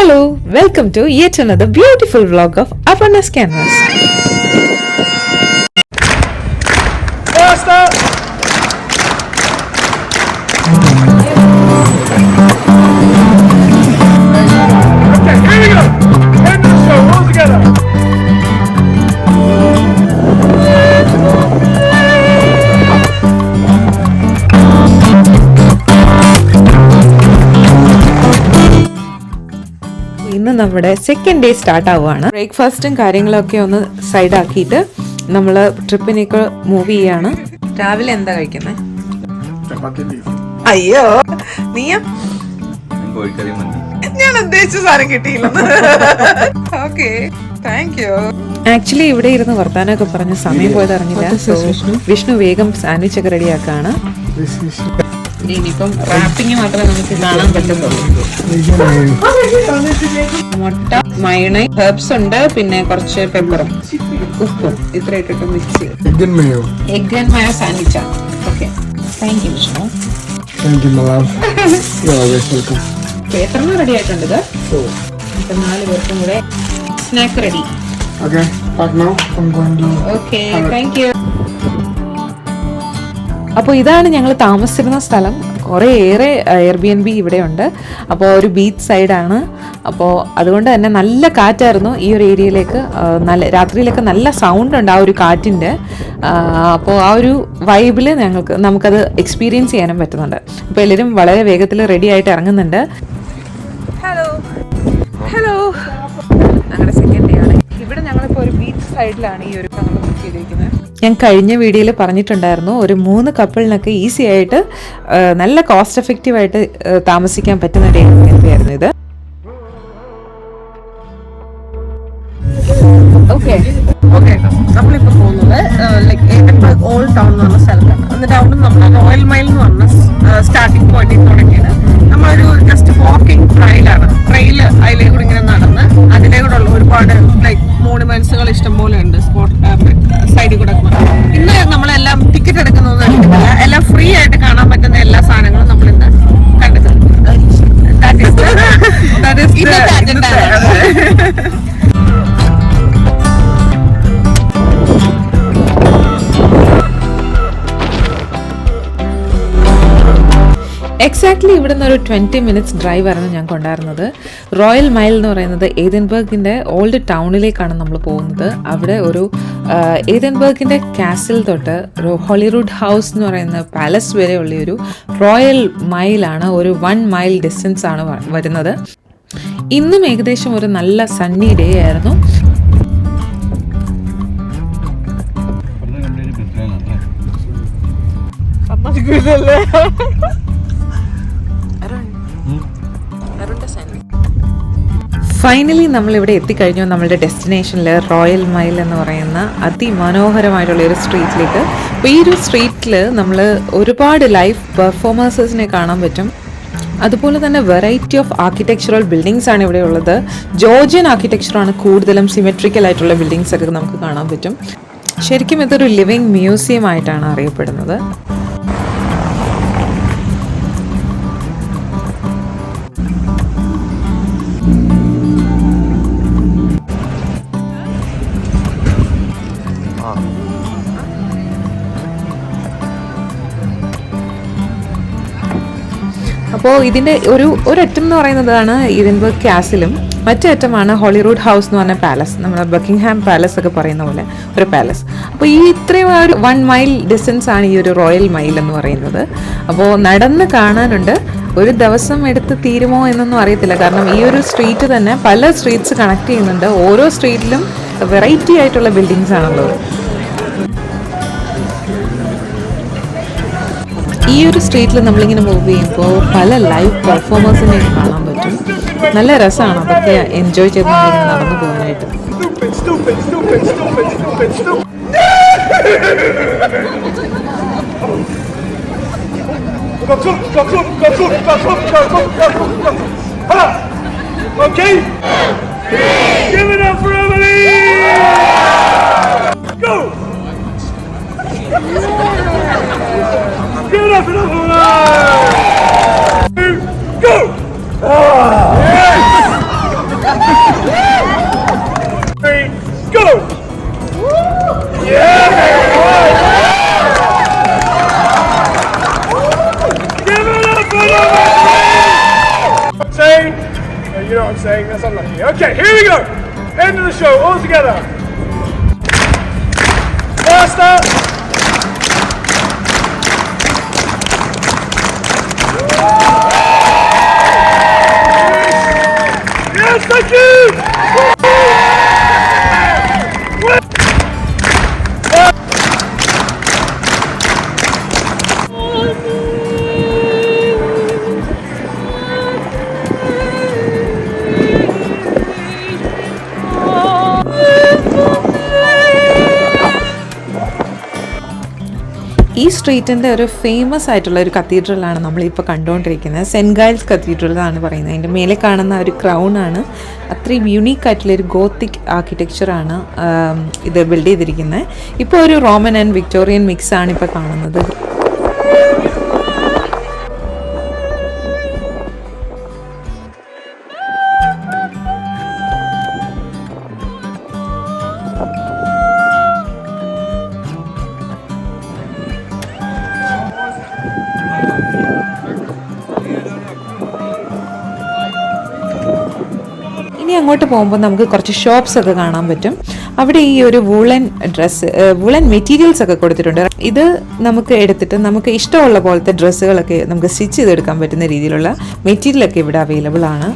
Hello, welcome to yet another beautiful vlog of Aparna's Canvas. Faster! Okay, here we go! End of the show, all together! ഇന്ന് നമ്മുടെ second day start ആവുകയാണ്. ബ്രേക്ക്ഫാസ്റ്റും കാര്യങ്ങളൊക്കെ ഒന്ന് side ആക്കിയിട്ട് നമ്മൾ ട്രിപ്പിനേക്ക് move ചെയ്യാണ്. രാവിലെ എന്താ കഴിക്കുന്നത്? അയ്യോ നീയ ഞാൻ ഉദ്ദേശിച്ച സാധനം കിട്ടിയില്ല. Okay thank U. ആക്ച്വലി ഇവിടെ ഇരുന്ന് വർത്താനൊക്കെ പറഞ്ഞ് സമയം പോയത് അറിഞ്ഞില്ല. വിഷ്ണു വേഗം സാൻഡ്വിച്ച് ഒക്കെ റെഡിയാക്കാണ്. ഇനിയിപ്പം റാപ്പിംഗ് മാത്രമേ നമുക്ക് കാണാൻ പറ്റത്തുള്ളൂ. മുട്ട, മയോണൈസ്, ഹെർബ്സ് ഉണ്ട്, പിന്നെ കുറച്ച് പെപ്പറും ഉപ്പും ഇത്ര ഇട്ടിട്ട് മിക്സ് ചെയ്യും. എഗ് ആൻഡ് മയോ സാൻഡ്വിച്ചാ. Okay thank you Vishnu. എത്രണ്ണം റെഡി ആയിട്ടുണ്ട് ഇത്? ഇപ്പൊ 4 പേർക്കും കൂടെ snack ready. Okay thank you. അപ്പോൾ ഇതാണ് ഞങ്ങൾ താമസിച്ചിരുന്ന സ്ഥലം. കുറേയേറെ എയർബിഎൻബി ഇവിടെയുണ്ട്. അപ്പോൾ ഒരു ബീച്ച് സൈഡാണ്. അപ്പോൾ അതുകൊണ്ട് തന്നെ നല്ല കാറ്റായിരുന്നു ഈ ഒരു ഏരിയയിലേക്ക്. രാത്രിയിലൊക്കെ നല്ല സൗണ്ട് ഉണ്ട് ആ ഒരു കാറ്റിൻ്റെ. അപ്പോൾ ആ ഒരു വൈബിൽ നമുക്കത് എക്സ്പീരിയൻസ് ചെയ്യാനും പറ്റുന്നുണ്ട്. അപ്പോൾ എല്ലാവരും വളരെ വേഗത്തിൽ റെഡി ആയിട്ട് ഇറങ്ങുന്നുണ്ട്. ഹലോ ഹലോ ഞങ്ങളുടെ സെക്കൻഡ് ഡേ ആണ്. ഇവിടെ ഞങ്ങളിപ്പോൾ ഒരു ബീച്ച് സൈഡിലാണ് ഈ ഒരു ഞങ്ങൾ ബുക്ക് ചെയ്തിരിക്കുന്നത്. ഞാൻ കഴിഞ്ഞ വീഡിയോയിൽ പറഞ്ഞിട്ടുണ്ടായിരുന്നു, ഒരു 3 കപ്പിളിനൊക്കെ ഈസി ആയിട്ട് നല്ല കോസ്റ്റ് എഫക്റ്റീവായിട്ട് താമസിക്കാൻ പറ്റുന്ന ഒരു ആയിരുന്നു ഇത്. നമ്മളിപ്പോൾ പോകുന്നത് ലൈക്ക് ഓൾഡ് ടൗൺ എന്ന് പറഞ്ഞ സ്ഥലത്താണ്. എന്നിട്ട് അവിടെ നമ്മൾ റോയൽ മൈൽ എന്ന് പറഞ്ഞ സ്റ്റാർട്ടിംഗ് പോയിന്റിൽ തുടങ്ങിയത് നമ്മളൊരു ജസ്റ്റ് വാക്കിംഗ് ട്രയലാണ്. ട്രെയിൽ അതിലേക്ക് കൂടി ഇങ്ങനെ നടന്ന് അതിലേക്കൂടെയുള്ള ഒരുപാട് ലൈക്ക് മോണുമെന്റ്സുകൾ ഇഷ്ടംപോലെ ഉണ്ട്. സ്പോട്ട് സൈഡിൽ കൂടെ ഇന്ന് നമ്മളെല്ലാം ടിക്കറ്റ് എടുക്കുന്നൊന്നും എടുക്കുന്നില്ല. എല്ലാം ഫ്രീ ആയിട്ട് കാണാൻ പറ്റുന്ന എല്ലാ സാധനങ്ങളും നമ്മൾ ഇന്ന് കണ്ടെത്തുന്നു. ഇന്നത്തെ അജണ്ട. എക്സാക്ട്ലി ഇവിടെ നിന്ന് ഒരു 20 മിനിറ്റ്സ് ഡ്രൈവ് ആയിരുന്നു ഞങ്ങൾക്ക് ഉണ്ടായിരുന്നത്. റോയൽ മൈൽ എന്ന് പറയുന്നത് ഏതൻബർഗിൻ്റെ ഓൾഡ് ടൗണിലേക്കാണ് നമ്മൾ പോകുന്നത്. അവിടെ ഒരു ഏതൻബർഗിൻ്റെ കാസിൽ തൊട്ട് ഒരു ഹോളിവുഡ് ഹൗസ് എന്ന് പറയുന്ന പാലസ് വരെയുള്ള ഒരു റോയൽ മൈലാണ്. ഒരു 1 മൈൽ ഡിസ്റ്റൻസ് ആണ് വരുന്നത്. ഇന്നും ഏകദേശം ഒരു നല്ല സണ്ണി ഡേ ആയിരുന്നു. ഫൈനലി നമ്മളിവിടെ എത്തിക്കഴിഞ്ഞു. നമ്മളുടെ ഡെസ്റ്റിനേഷനിൽ റോയൽ മൈൽ എന്ന് പറയുന്ന അതിമനോഹരമായിട്ടുള്ള ഒരു സ്ട്രീറ്റിലേക്ക്. അപ്പോൾ ഈ ഒരു സ്ട്രീറ്റിൽ നമ്മൾ ഒരുപാട് ലൈവ് പെർഫോമൻസസിനെ കാണാൻ പറ്റും. അതുപോലെ തന്നെ വെറൈറ്റി ഓഫ് ആർക്കിടെക്ചറൽ ബിൽഡിങ്സ് ആണ് ഇവിടെ ഉള്ളത്. ജോർജിയൻ ആർക്കിടെക്ചറാണ് കൂടുതലും. സിമെട്രിക്കൽ ആയിട്ടുള്ള ബിൽഡിങ്സ് ഒക്കെ നമുക്ക് കാണാൻ പറ്റും. ശരിക്കും ഇതൊരു ലിവിങ് മ്യൂസിയം ആയിട്ടാണ് അറിയപ്പെടുന്നത്. അപ്പോൾ ഇതിൻ്റെ ഒരറ്റം എന്ന് പറയുന്നതാണ് ഏതൻബർഗ് കാസിലും, മറ്റേ അറ്റമാണ് ഹോളിവുഡ് ഹൗസ് എന്ന് പറഞ്ഞ പാലസ്. നമ്മുടെ ബക്കിംഗ്ഹാം പാലസ് ഒക്കെ പറയുന്ന പോലെ ഒരു പാലസ്. അപ്പോൾ ഈ ഇത്രയും ഒരു 1 മൈൽ ഡിസ്റ്റൻസ് ആണ് ഈ ഒരു റോയൽ മൈൽ എന്ന് പറയുന്നത്. അപ്പോൾ നടന്ന് കാണാനുണ്ട്. ഒരു ദിവസം എടുത്ത് തീരുമോ എന്നൊന്നും അറിയത്തില്ല. കാരണം ഈ ഒരു സ്ട്രീറ്റ് തന്നെ പല സ്ട്രീറ്റ്സ് കണക്ട് ചെയ്യുന്നുണ്ട്. ഓരോ സ്ട്രീറ്റിലും വെറൈറ്റി ആയിട്ടുള്ള ബിൽഡിങ്സ് ആണുള്ളത്. ഈ ഒരു സ്ട്രീറ്റിൽ നമ്മളിങ്ങനെ മൂവ് ചെയ്യുമ്പോൾ പല ലൈവ് പെർഫോമൻസിനെ കാണാൻ പറ്റും. നല്ല രസമാണ് അതൊക്കെ എൻജോയ് ചെയ്ത് നമ്മളിങ്ങനെ നടന്നു പോകാനായിട്ട്. Give it up for number 1! Go! Yes! You know what I'm saying? That's unlucky. Okay, here we go. End of the show, all together. Faster. Yes, thank you. ഈ സ്ട്രീറ്റിൻ്റെ ഒരു ഫേമസ് ആയിട്ടുള്ള ഒരു കത്തീഡ്രലാണ് നമ്മളിപ്പോൾ കണ്ടുകൊണ്ടിരിക്കുന്നത്. സെൻറ്റ് ഗൈൽസ് കത്തീഡ്രൽ എന്നാണ് പറയുന്നത്. അതിൻ്റെ മേലെ കാണുന്ന ഒരു ക്രൗണാണ്. അത്രയും യുണീക്ക് ആയിട്ടുള്ളൊരു ഗോത്തിക് ആർക്കിടെക്ചറാണ് ഇത് ബിൽഡ് ചെയ്തിരിക്കുന്നത്. ഇപ്പോൾ ഒരു റോമൻ ആൻഡ് വിക്ടോറിയൻ മിക്സാണ് ഇപ്പോൾ കാണുന്നത്. ഇനി അങ്ങോട്ട് പോകുമ്പോൾ നമുക്ക് കുറച്ച് ഷോപ്സ് ഒക്കെ കാണാൻ പറ്റും. അവിടെ ഈ ഒരു വൂളൻ മെറ്റീരിയൽസ് ഒക്കെ കൊടുത്തിട്ടുണ്ട്. ഇത് നമുക്ക് എടുത്തിട്ട് നമുക്ക് ഇഷ്ടമുള്ള പോലത്തെ ഡ്രസ്സുകളൊക്കെ നമുക്ക് സ്റ്റിച്ച് ചെയ്തെടുക്കാൻ പറ്റുന്ന രീതിയിലുള്ള മെറ്റീരിയലൊക്കെ ഇവിടെ അവൈലബിൾ ആണ്.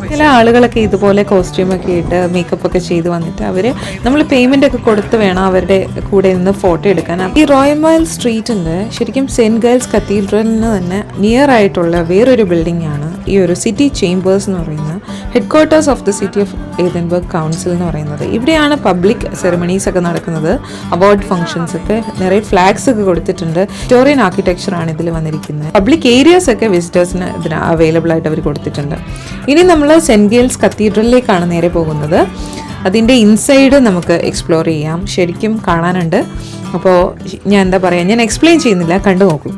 ചില ആളുകളൊക്കെ ഇതുപോലെ കോസ്റ്റ്യൂമൊക്കെ ഇട്ട് മേക്കപ്പ് ഒക്കെ ചെയ്ത് വന്നിട്ട് അവർ നമ്മൾ പേയ്മെൻ്റ് ഒക്കെ കൊടുത്ത് വേണം അവരുടെ കൂടെ നിന്ന് ഫോട്ടോ എടുക്കാൻ. ഈ റോയൽ മൈൽ സ്ട്രീറ്റിൻ്റെ ശരിക്കും സെൻറ്റ് ഗൈൽസ് കത്തീഡ്രലിന് തന്നെ നിയർ ആയിട്ടുള്ള വേറൊരു ബിൽഡിംഗ് ആണ് ഈ ഒരു സിറ്റി ചേംബേഴ്സ് എന്ന് പറയുന്ന head quarters of the city of Edinburgh council എന്ന് പറയുന്നത്. ഇവിടെയാണ് പബ്ലിക് സെറമണീസ് ഒക്കെ നടക്കുന്നത്. അവാർഡ് ഫംഗ്ഷൻസ് ഒക്കെ നിറയെ ഫ്ലാഗ്സ് ഒക്കെ കൊടുത്തിട്ടുണ്ട്. വിക്ടോറിയൻ ആർക്കിടെക്ചറാണ് ഇതിൽ വന്നിരിക്കുന്നത്. പബ്ലിക് ഏരിയാസ് ഒക്കെ വിസിറ്റേഴ്സിന് ഇതിന് അവൈലബിൾ ആയിട്ട് അവർ കൊടുത്തിട്ടുണ്ട്. ഇനി നമ്മൾ സെൻറ്റ് ഗൈൽസ് കത്തീഡ്രലിലേക്കാണ് നേരെ പോകുന്നത്. അതിൻ്റെ ഇൻസൈഡ് നമുക്ക് എക്സ്പ്ലോർ ചെയ്യാം. ശരിക്കും കാണാനുണ്ട്. അപ്പോൾ ഞാൻ ഞാൻ എക്സ്പ്ലെയിൻ ചെയ്യുന്നില്ല, കണ്ടു നോക്കൂ.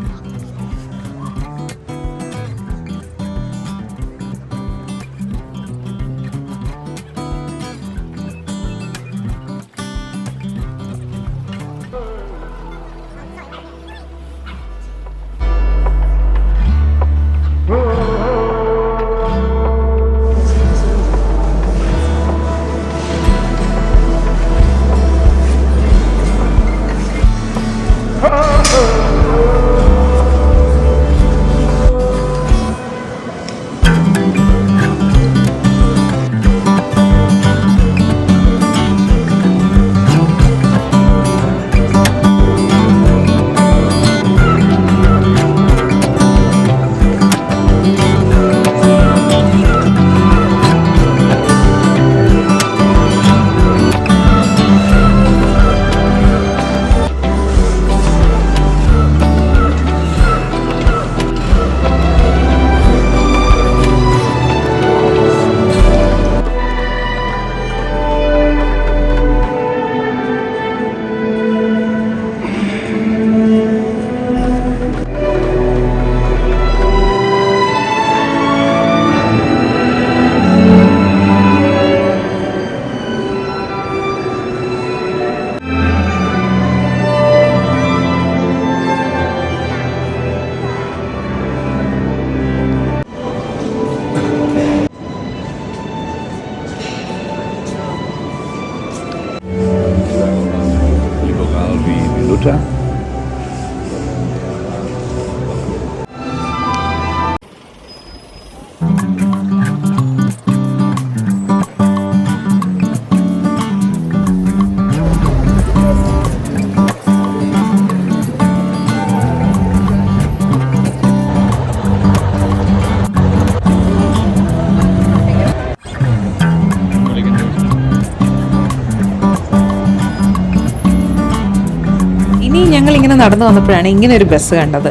ഞങ്ങളിങ്ങനെ നടന്നു വന്നപ്പോഴാണ് ഇങ്ങനെ ഒരു ബസ് കണ്ടത്.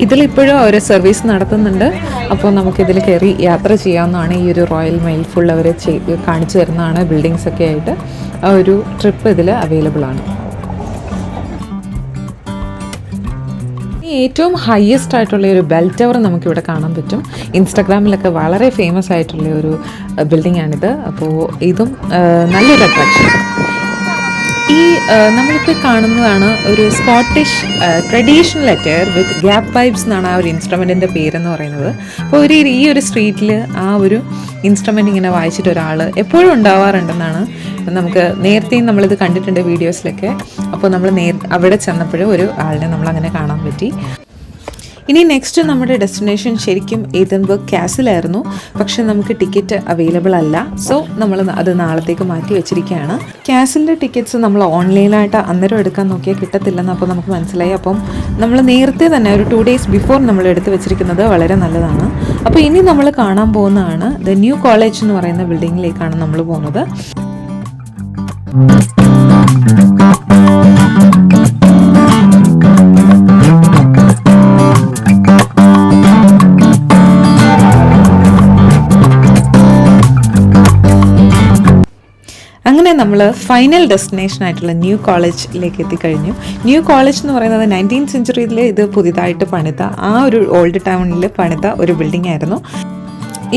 ഇതിലിപ്പോഴും അവർ സർവീസ് നടത്തുന്നുണ്ട്. അപ്പോൾ നമുക്കിതിൽ കയറി യാത്ര ചെയ്യാവുന്നതാണ്. ഈ ഒരു റോയൽ മൈൽ ഫുൾ അവർ കാണിച്ചു തരുന്നതാണ്. ബിൽഡിങ്സ് ഒക്കെ ആയിട്ട് ആ ഒരു ട്രിപ്പ് ഇതിൽ അവൈലബിൾ ആണ്. ഏറ്റവും ഹയസ്റ്റ് ആയിട്ടുള്ള ഒരു ബെൽ ടവർ നമുക്കിവിടെ കാണാൻ പറ്റും. ഇൻസ്റ്റാഗ്രാമിലൊക്കെ വളരെ ഫേമസ് ആയിട്ടുള്ള ഒരു ബിൽഡിംഗ് ആണിത്. അപ്പോൾ ഇതും നല്ലൊരു അട്രാക്ഷൻ. ഈ നമ്മളിപ്പോൾ കാണുന്നതാണ് ഒരു സ്കോട്ടിഷ് ട്രഡീഷണൽ അറ്റയർ വിത്ത് ഗ്യാപ്പ് പൈപ്സ് എന്നാണ് ആ ഒരു ഇൻസ്ട്രുമെൻറ്റിൻ്റെ പേരെന്ന് പറയുന്നത്. അപ്പോൾ ഈ ഒരു സ്ട്രീറ്റിൽ ആ ഒരു ഇൻസ്ട്രുമെൻ്റ് ഇങ്ങനെ വായിച്ചിട്ട് ഒരാൾ എപ്പോഴും ഉണ്ടാവാറുണ്ടെന്നാണ് നമുക്ക് നേരത്തെയും നമ്മളിത് കണ്ടിട്ടുണ്ട് വീഡിയോസിലൊക്കെ. അപ്പോൾ നമ്മൾ അവിടെ ചെന്നപ്പോഴും ഒരു ആളിനെ നമ്മളങ്ങനെ കാണാൻ പറ്റി. ഇനി നെക്സ്റ്റ് നമ്മുടെ ഡെസ്റ്റിനേഷൻ ശരിക്കും എഡിൻബർഗ് കാസിലായിരുന്നു. പക്ഷെ നമുക്ക് ടിക്കറ്റ് അവൈലബിൾ അല്ല. സോ നമ്മൾ അത് നാളത്തേക്ക് മാറ്റി വെച്ചിരിക്കുകയാണ്. കാസിലിൻ്റെ ടിക്കറ്റ്സ് നമ്മൾ ഓൺലൈനായിട്ട് അന്നേരം എടുക്കാൻ നോക്കിയാൽ കിട്ടത്തില്ലെന്ന് അപ്പോൾ നമുക്ക് മനസ്സിലായി. അപ്പം നമ്മൾ നേരത്തെ തന്നെ ഒരു 2 days ബിഫോർ നമ്മൾ എടുത്ത് വെച്ചിരിക്കുന്നത് വളരെ നല്ലതാണ്. അപ്പോൾ ഇനി നമ്മൾ കാണാൻ പോകുന്നതാണ് ദ ന്യൂ കോളേജ് എന്ന് പറയുന്ന ബിൽഡിങ്ങിലേക്കാണ് നമ്മൾ പോകുന്നത്. അങ്ങനെ നമ്മൾ ഫൈനൽ ഡെസ്റ്റിനേഷൻ ആയിട്ടുള്ള ന്യൂ കോളേജിലേക്ക് എത്തിക്കഴിഞ്ഞു. ന്യൂ കോളേജ് എന്ന് പറയുന്നത് 19th centuryയിൽ ഇത് പുതിയതായിട്ട് പണിത ആ ഒരു ഓൾഡ് ടൗണിൽ പണിത ഒരു ബിൽഡിംഗ് ആയിരുന്നു.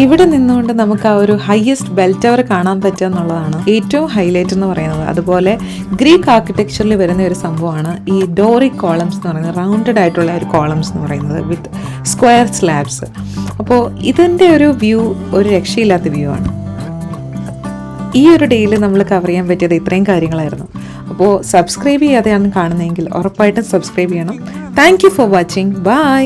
ഇവിടെ നിന്നുകൊണ്ട് നമുക്ക് ആ ഒരു ഹയസ്റ്റ് ബെൽ ടവർ കാണാൻ പറ്റുക എന്നുള്ളതാണ് ഏറ്റവും ഹൈലൈറ്റ് എന്ന് പറയുന്നത്. അതുപോലെ ഗ്രീക്ക് ആർക്കിടെക്ചറിൽ വരുന്ന ഒരു സംഭവമാണ് ഈ ഡോറിക് കോളംസ് എന്ന് പറയുന്നത്, റൗണ്ടഡ് ആയിട്ടുള്ള ഒരു കോളംസ് എന്ന് പറയുന്നത് വിത്ത് സ്ക്വയർ സ്ലാബ്സ്. അപ്പോൾ ഇതിൻ്റെ ഒരു വ്യൂ ഒരു രക്ഷയില്ലാത്ത വ്യൂ ആണ്. ഈ ഒരു ഡേയിൽ നമ്മൾ കവർ ചെയ്യാൻ പറ്റിയത് ഇത്രയും കാര്യങ്ങളായിരുന്നു. അപ്പോൾ സബ്സ്ക്രൈബ് ചെയ്യാതെയാണ് കാണുന്നതെങ്കിൽ ഉറപ്പായിട്ടും സബ്സ്ക്രൈബ് ചെയ്യണം. Thank you for watching. By.